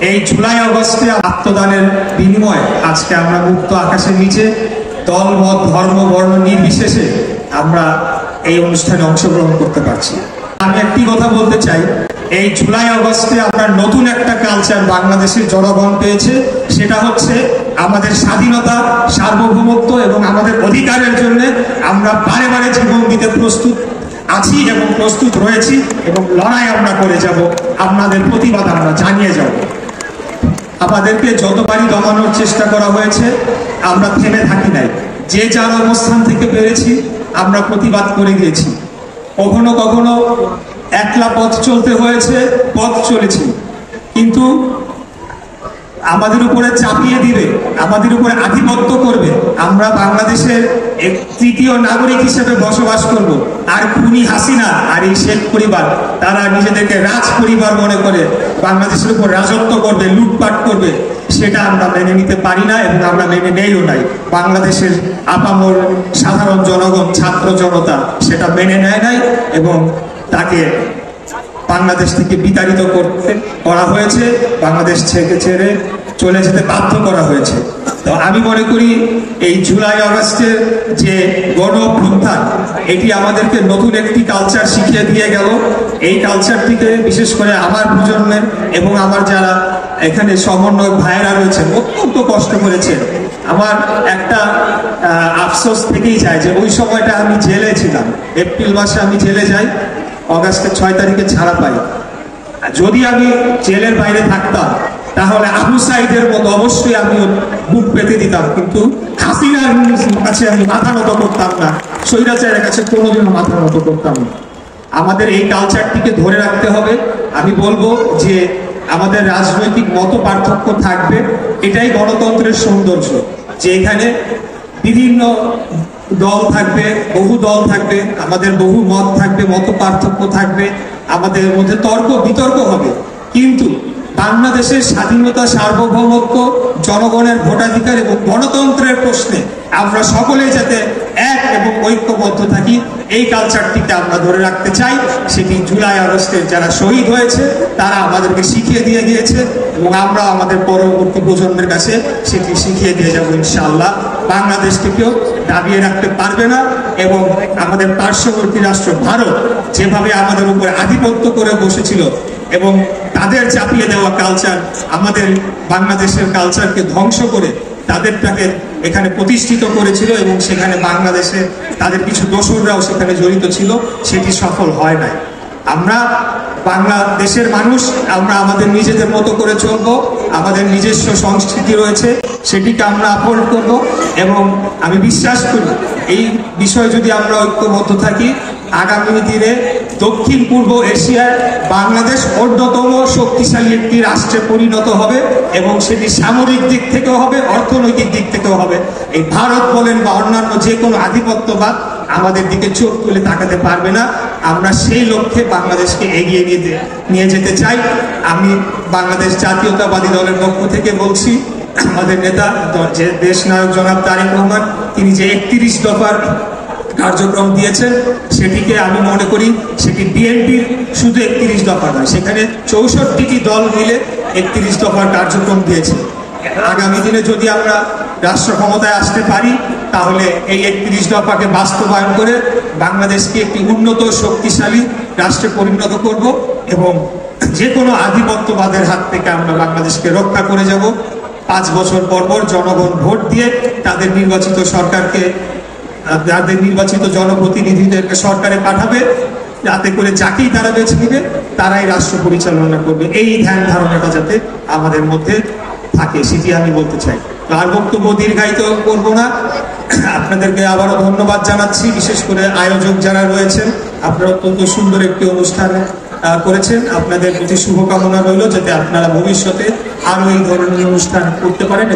এই জুলাই আগস্টে আত্মদানের বিনিময়ে আজকে আমরা মুক্ত আকাশের নিচে দল মত ধর্ম বর্ণ নির্বিশেষে আমরা এই অনুষ্ঠানে অংশগ্রহণ করতে পারছি। আমি একটি কথা বলতে চাই, এই জুলাই আগস্টে আমরা নতুন একটা কালচার বাংলাদেশের জনগণ পেয়েছে, সেটা হচ্ছে আমাদের স্বাধীনতা, সার্বভৌমত্ব এবং আমাদের অধিকারের জন্য আমরা বারে বারে জীবন দিতে প্রস্তুত আছি এবং প্রস্তুত রয়েছি এবং লড়াই আমরা করে যাব, আপনাদের প্রতিবাদ আমরা জানিয়ে যাব। আমাদেরকে যতবারই দমানোর চেষ্টা করা হয়েছে আমরা থেমে থাকি নাই, যে যার অবস্থান থেকে পেরেছি আমরা প্রতিবাদ করে গিয়েছি। কখনো কখনো একলা পথ চলতে হয়েছে, পথ চলেছি, কিন্তু আমাদের উপরে চাপিয়ে দিবে, আমাদের উপরে আধিপত্য করবে, আমরা বাংলাদেশের এক তৃতীয় নাগরিক হিসেবে বসবাস করব। আর খুনি হাসিনা আর এই শেখ পরিবার তারা নিজেদেরকে রাজ পরিবার মনে করে বাংলাদেশের উপর রাজত্ব করবে, লুটপাট করবে, সেটা আমরা মেনে নিতে পারি না এবং আমরা মেনে নেইও নাই। বাংলাদেশের আপামর সাধারণ জনগণ, ছাত্র জনতা সেটা মেনে নেয় নাই এবং তাকে বাংলাদেশ থেকে বিতাড়িত করা হয়েছে, বাংলাদেশ থেকে ছেড়ে চলে যেতে বাধ্য করা হয়েছে। তো আমি মনে করি এই জুলাই আগস্টের যে গণ অভ্যুত্থান, এটি আমাদেরকে নতুন একটি কালচার শিখিয়ে দিয়ে গেল। এই কালচারটিকে বিশেষ করে আমার প্রজন্মের এবং আমার যারা এখানে সমন্বয়ক ভাইয়েরা রয়েছেন অত্যন্ত কষ্ট করেছে। আমার একটা আফসোস থেকেই যায় যে ওই সময়টা আমি জেলে ছিলাম, এপ্রিল মাসে আমি জেলে যাই, অগাস্টের 6 তারিখে ছাড়া পাই। যদি আমি জেলের বাইরে থাকতাম তাহলে আবু সাইদের মতো অবশ্যই আমি বুক পেতে দিতাম, কিন্তু হাসিনার কাছে আমি মাথা নত করতাম না, স্বৈরাচারের কাছে কোনোদিনও মাথা নত করতাম না। আমাদের এই কালচারটিকে ধরে রাখতে হবে। আমি বলবো যে আমাদের রাজনৈতিক মত পার্থক্য থাকবে, এটাই গণতন্ত্রের সৌন্দর্য, যে এখানে বিভিন্ন দল থাকবে, বহু দল থাকবে, আমাদের বহু মত থাকবে, মত পার্থক্য থাকবে, আমাদের মধ্যে তর্ক বিতর্ক হবে, কিন্তু বাংলাদেশের স্বাধীনতা, সার্বভৌমত্ব, জনগণের ভোটাধিকার এবং গণতন্ত্রের প্রশ্নে আমরা সকলে যাতে এক এবং ঐক্যবদ্ধ থাকি, এই কালচারটিকে আমরা ধরে রাখতে চাই। সেটি জুলাই আগস্টের যারা শহীদ হয়েছে তারা আমাদেরকে শিখিয়ে দিয়ে গিয়েছে এবং আমরা আমাদের পরবর্তী প্রজন্মের কাছে সেটি শিখিয়ে দিয়ে যাবো ইনশাআল্লাহ। বাংলাদেশকে কেউ দাবিয়ে রাখতে পারবে না এবং আমাদের পার্শ্ববর্তী রাষ্ট্র ভারত যেভাবে আমাদের উপরে আধিপত্য করে বসেছিল এবং তাদের চাপিয়ে দেওয়া কালচার আমাদের বাংলাদেশের কালচারকে ধ্বংস করে তাদেরটাকে এখানে প্রতিষ্ঠিত করেছিল এবং সেখানে বাংলাদেশে তাদের কিছু দোসররাও সেখানে জড়িত ছিল, সেটি সফল হয় নাই। আমরা বাংলাদেশের মানুষ, আমরা আমাদের নিজেদের মতো করে চলবো, আমাদের নিজস্ব সংস্কৃতি রয়েছে, সেটিকে আমরা আপহরণ করব এবং আমি বিশ্বাস করি এই বিষয়ে যদি আমরা ঐক্যবদ্ধ থাকি, আগামী দিনে দক্ষিণ পূর্ব এশিয়ায় বাংলাদেশ অন্যতম শক্তিশালী একটি রাষ্ট্রে পরিণত হবে এবং সেটি সামরিক দিক থেকেও হবে, অর্থনৈতিক দিক থেকেও হবে। এই ভারত বলেন বা অন্যান্য যে কোনো আধিপত্যবাদ আমাদের দিকে চোখ তুলে তাকাতে পারবে না। আমরা সেই লক্ষ্যে বাংলাদেশকে এগিয়ে নিয়ে যেতে চাই। আমি বাংলাদেশ জাতীয়তাবাদী দলের পক্ষ থেকে বলছি, আমাদের নেতা যে দেশ নায়ক জনাব তারেক রহমান, তিনি যে 31 দফার কার্যক্রম দিয়েছেন, সেটিকে আমি মনে করি সেটি বিএনপির শুধু 31 দফা নয়, সেখানে 64টি দল মিলে 31 দফার কার্যক্রম দিয়েছে। আগামী দিনে যদি আমরা রাষ্ট্র ক্ষমতায় আসতে পারি তাহলে এই 31 দফাকে বাস্তবায়ন করে বাংলাদেশকে একটি উন্নত শক্তিশালী রাষ্ট্রে পরিণত করব এবং যে কোনো আধিপত্যবাদের হাত থেকে আমরা বাংলাদেশকে রক্ষা করে যাব। 5 বছর পর পর জনগণ ভোট দিয়ে তাদের নির্বাচিত সরকারকে, যাদের নির্বাচিত জনপ্রতিনিধিদেরকে সরকারে পাঠাবে, যাতে করে যাকেই তারা বেছে নিবে তারাই রাষ্ট্র পরিচালনা করবে। এই ধ্যান ধারণাটা যাতে আমাদের মধ্যে থাকে সেটি আমি বলতে চাই। আর বক্তব্য দীর্ঘায়িত করবো না, আপনাদেরকে আবারও ধন্যবাদ জানাচ্ছি। বিশেষ করে আয়োজক যারা রয়েছেন, আপনারা অত্যন্ত সুন্দর একটি অনুষ্ঠান করেছেন। আপনাদের প্রতি শুভকামনা রইল যাতে আপনারা ভবিষ্যতে আরো এই ধরনের অনুষ্ঠান করতে পারেন।